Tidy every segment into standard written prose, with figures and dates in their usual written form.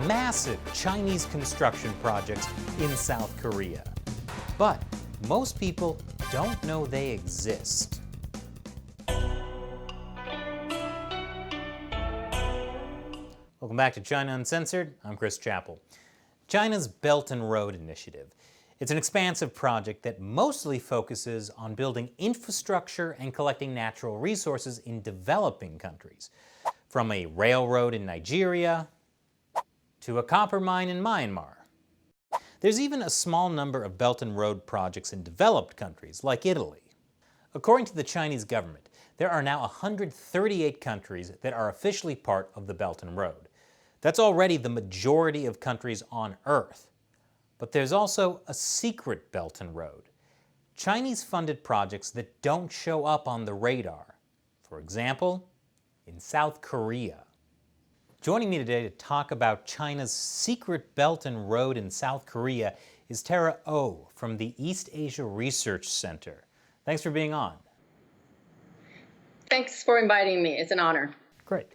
massive Chinese construction projects in South Korea. But most people don't know they exist. Welcome back to China Uncensored. I'm Chris Chappell. China's Belt and Road Initiative. It's an expansive project that mostly focuses on building infrastructure and collecting natural resources in developing countries, from a railroad in Nigeria to a copper mine in Myanmar. There's even a small number of Belt and Road projects in developed countries, like Italy. According to the Chinese government, there are now 138 countries that are officially part of the Belt and Road. That's already the majority of countries on Earth. But there's also a secret Belt and Road. Chinese-funded projects that don't show up on the radar. For example, in South Korea. Joining me today to talk about China's secret Belt and Road in South Korea is Tara Oh from the East Asia Research Center. Thanks for being on. Thanks for inviting me. It's an honor. Great.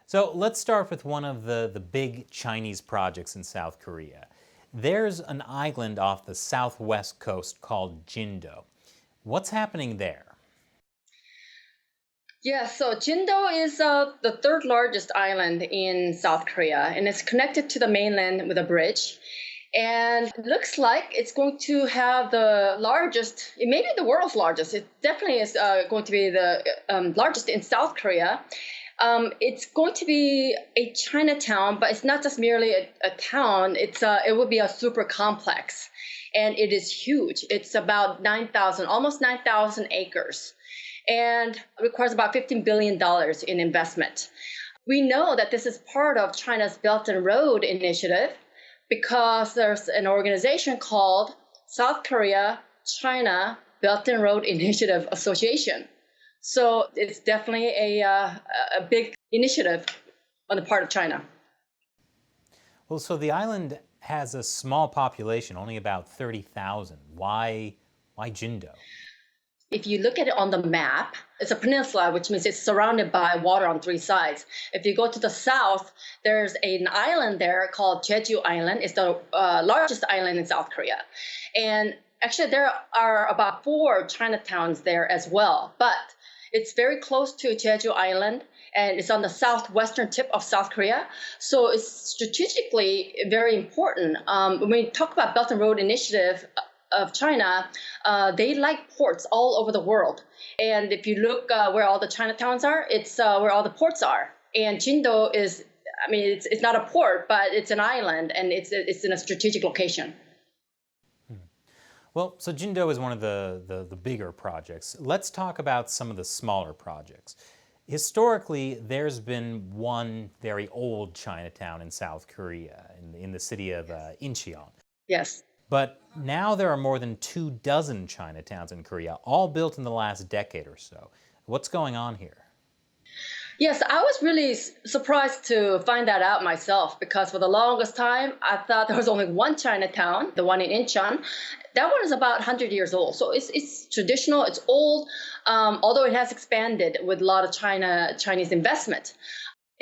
So let's start with one of the big Chinese projects in South Korea. There's an island off the southwest coast called Jindo. What's happening there? Yeah, so Jindo is the third largest island in South Korea, and it's connected to the mainland with a bridge. And it looks like it's going to have the largest, it may be the world's largest. It definitely is going to be the largest in South Korea. It's going to be a Chinatown, but it's not just merely a town. It will be a super complex, and it is huge. It's about almost 9,000 acres, and requires about $15 billion in investment. We know that this is part of China's Belt and Road Initiative because there's an organization called South Korea China Belt and Road Initiative Association. So it's definitely a big initiative on the part of China. Well, so the island has a small population, only about 30,000. Why Jindo? If you look at it on the map, it's a peninsula, which means it's surrounded by water on three sides. If you go to the south, there's an island there called Jeju Island. It's the largest island in South Korea. And actually, there are about 4 Chinatowns there as well. But it's very close to Jeju Island, and it's on the southwestern tip of South Korea. So it's strategically very important. When we talk about Belt and Road Initiative of China, they like ports all over the world. And if you look where all the Chinatowns are, it's where all the ports are. And Jindo is, it's not a port, but it's an island, and it's in a strategic location. Well, so Jindo is one of the bigger projects. Let's talk about some of the smaller projects. Historically, there's been one very old Chinatown in South Korea, in the city of Incheon. Yes. But now there are more than 24 Chinatowns in Korea, all built in the last decade or so. What's going on here? Yes, I was really surprised to find that out myself, because for the longest time, I thought there was only one Chinatown, the one in Incheon. That one is about 100 years old. So it's traditional, it's old, although it has expanded with a lot of Chinese investment.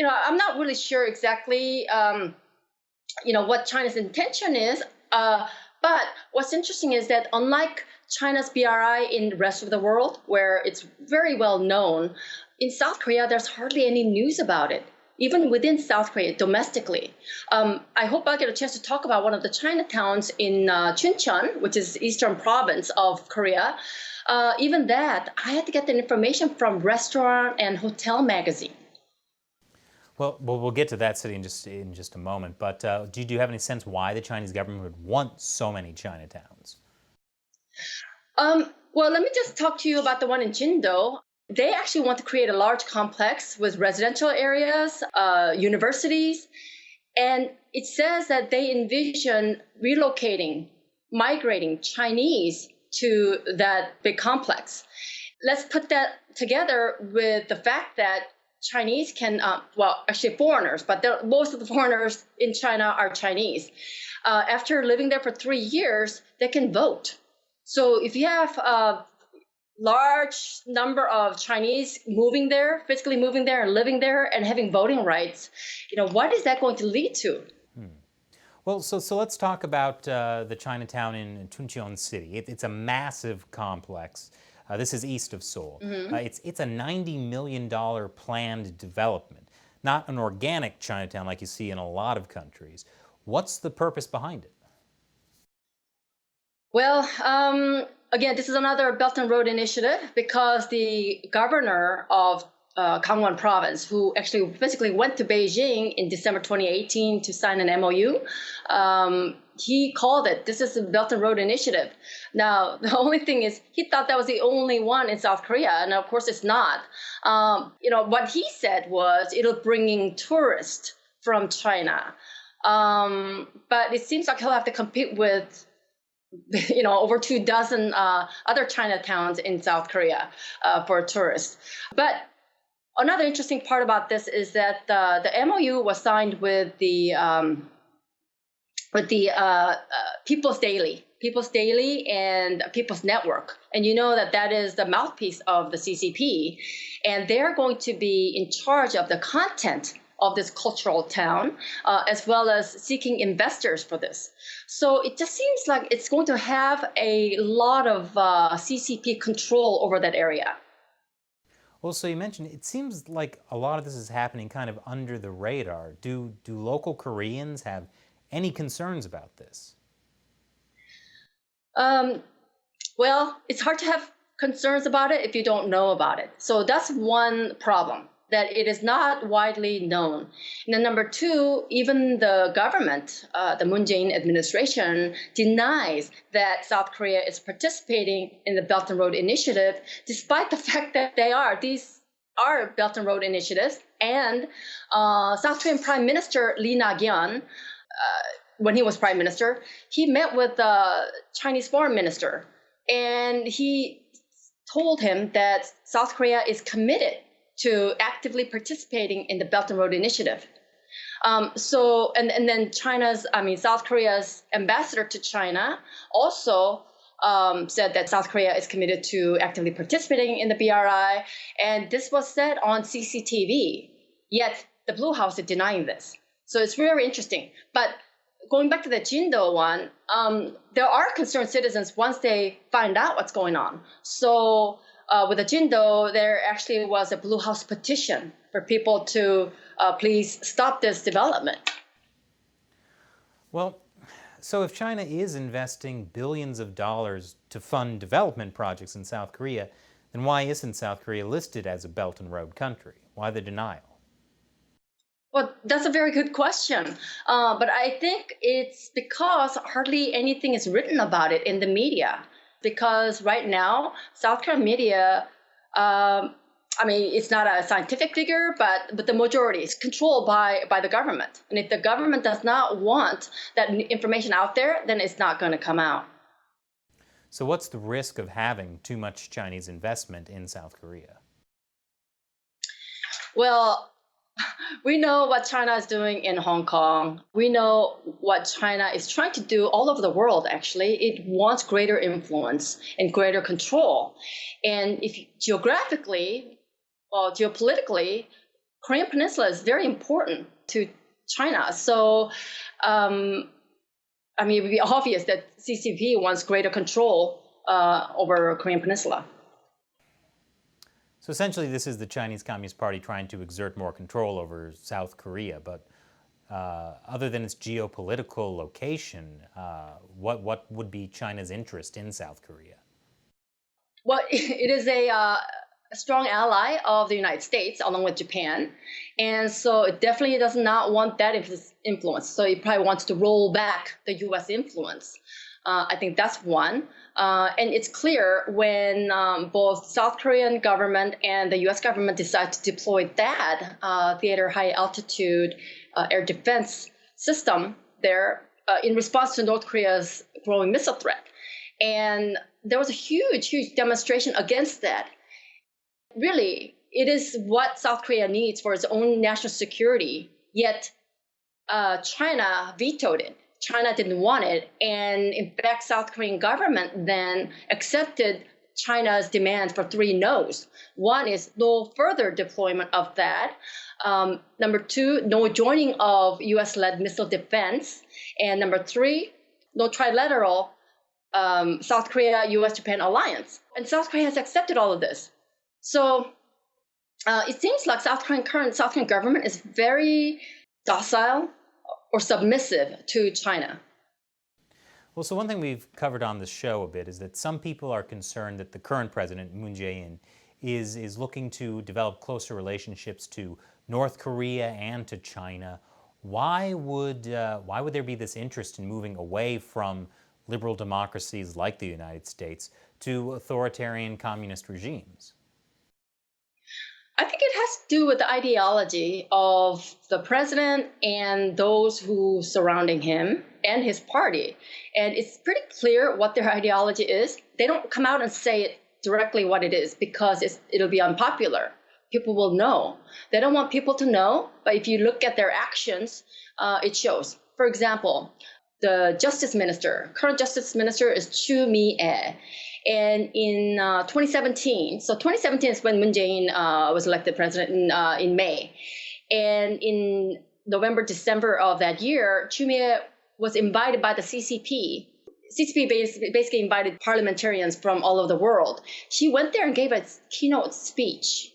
I'm not really sure exactly, what China's intention is. But what's interesting is that unlike China's BRI in the rest of the world, where it's very well known, in South Korea, there's hardly any news about it, even within South Korea domestically. I hope I'll get a chance to talk about one of the Chinatowns in Chuncheon, which is eastern province of Korea. Even that, I had to get the information from Restaurant and Hotel magazine. Well, we'll get to that city in just a moment. But do you have any sense why the Chinese government would want so many Chinatowns? Well, let me just talk to you about the one in Jindo. They actually want to create a large complex with residential areas, universities, and it says that they envision migrating Chinese to that big complex. Let's put that together with the fact that Chinese can, actually foreigners, but most of the foreigners in China are Chinese. After living there for 3 years, they can vote. So if you have a large number of Chinese physically moving there and living there and having voting rights, what is that going to lead to? Well, so let's talk about the Chinatown in Chuncheon City. It's a massive complex. This is east of Seoul. It's a $90 million planned development, not an organic Chinatown like you see in a lot of countries. What's the purpose behind it? Well, again, this is another Belt and Road Initiative because the governor of Gangwon province, who actually physically went to Beijing in December 2018 to sign an MOU, he called it, this is a Belt and Road Initiative. Now, the only thing is he thought that was the only one in South Korea, and of course it's not. What he said was it'll bring in tourists from China. But it seems like he'll have to compete with over 24 other Chinatowns in South Korea for tourists. But another interesting part about this is that the MOU was signed with the People's Daily and People's Network, and you know that is the mouthpiece of the CCP, and they're going to be in charge of the content of this cultural town, as well as seeking investors for this. So it just seems like it's going to have a lot of CCP control over that area. Well, so you mentioned it seems like a lot of this is happening kind of under the radar. Do local Koreans have any concerns about this? Well, it's hard to have concerns about it if you don't know about it. So that's one problem, that it is not widely known. And then number two, even the government, the Moon Jae-in administration, denies that South Korea is participating in the Belt and Road Initiative, despite the fact that these are Belt and Road initiatives. And South Korean Prime Minister Lee Na-gyun, when he was prime minister, he met with the Chinese foreign minister, and he told him that South Korea is committed to actively participating in the Belt and Road Initiative. And then South Korea's ambassador to China also said that South Korea is committed to actively participating in the BRI, and this was said on CCTV. Yet the Blue House is denying this. So it's very interesting. But going back to the Jindo one, there are concerned citizens once they find out what's going on. So with the Jindo, there actually was a Blue House petition for people to please stop this development. Well, so if China is investing billions of dollars to fund development projects in South Korea, then why isn't South Korea listed as a Belt and Road country? Why the denial? Well, that's a very good question. But I think it's because hardly anything is written about it in the media. Because right now, South Korean media, it's not a scientific figure, but the majority is controlled by the government. And if the government does not want that information out there, then it's not going to come out. So what's the risk of having too much Chinese investment in South Korea? Well, we know what China is doing in Hong Kong. We know what China is trying to do all over the world, actually. It wants greater influence and greater control. And if geographically, geopolitically, Korean Peninsula is very important to China. So, it would be obvious that CCP wants greater control over Korean Peninsula. So essentially, this is the Chinese Communist Party trying to exert more control over South Korea. But other than its geopolitical location, what would be China's interest in South Korea? Well, it is a strong ally of the United States, along with Japan. And so it definitely does not want that influence. So it probably wants to roll back the U.S. influence. I think that's one. And it's clear when both South Korean government and the U.S. government decide to deploy THAAD, Theater High Altitude Air Defense System there in response to North Korea's growing missile threat. And there was a huge demonstration against that. Really, it is what South Korea needs for its own national security, yet China vetoed it. China didn't want it, and in fact, South Korean government then accepted China's demand for 3 no's. One is no further deployment of that. Number 2, no joining of U.S.-led missile defense. And number 3, no trilateral South Korea, U.S., Japan alliance. And South Korea has accepted all of this. So it seems like current South Korean government is very docile or submissive to China. Well, so one thing we've covered on the show a bit is that some people are concerned that the current president, Moon Jae-in, is looking to develop closer relationships to North Korea and to China. Why would there be this interest in moving away from liberal democracies like the United States to authoritarian communist regimes? I think it has to do with the ideology of the president and those who surrounding him and his party. And it's pretty clear what their ideology is. They don't come out and say it directly what it is because it'll be unpopular. People will know. They don't want people to know, but if you look at their actions, it shows. For example, the current justice minister is Chu Mi-ae. And in 2017, so 2017 is when Moon Jae-in was elected president in May. And in November, December of that year, Chu Mi-ae was invited by the CCP. CCP basically invited parliamentarians from all over the world. She went there and gave a keynote speech.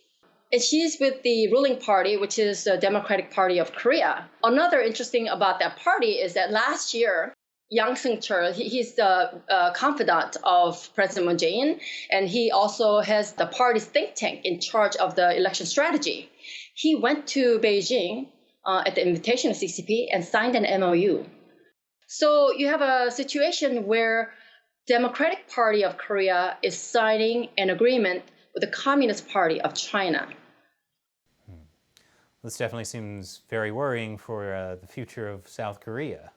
And she's with the ruling party, which is the Democratic Party of Korea. Another interesting about that party is that last year, Yang Seung-chul, he's the confidant of President Moon Jae-in, and he also has the party's think tank in charge of the election strategy. He went to Beijing at the invitation of CCP and signed an MOU. So you have a situation where Democratic Party of Korea is signing an agreement with the Communist Party of China. This definitely seems very worrying for the future of South Korea.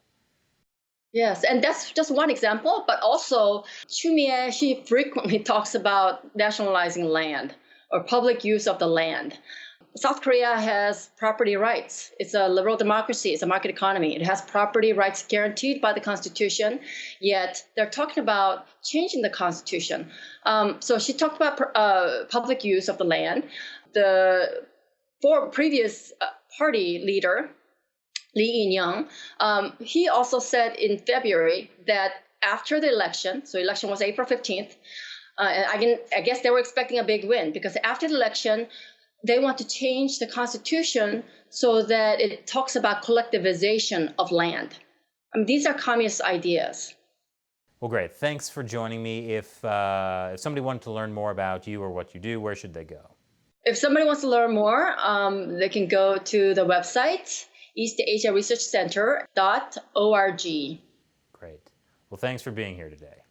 Yes, and that's just one example, but also Chu Mi-ae, she frequently talks about nationalizing land or public use of the land. South Korea has property rights. It's a liberal democracy. It's a market economy. It has property rights guaranteed by the Constitution, yet they're talking about changing the Constitution. So she talked about public use of the land. The previous party leader, Lee In-young, he also said in February that after the election, so election was April 15th, and I guess they were expecting a big win because after the election, they want to change the Constitution so that it talks about collectivization of land. I mean, these are communist ideas. Well, great. Thanks for joining me. If somebody wanted to learn more about you or what you do, where should they go? If somebody wants to learn more, they can go to the website, eastasiaresearchcenter.org. Great. Well, thanks for being here today.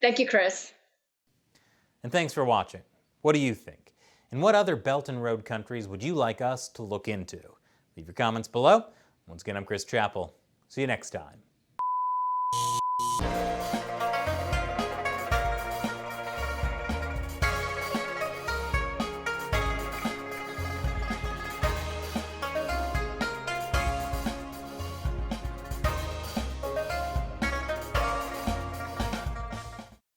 Thank you, Chris. And thanks for watching. What do you think? And what other Belt and Road countries would you like us to look into? Leave your comments below. Once again, I'm Chris Chappell. See you next time.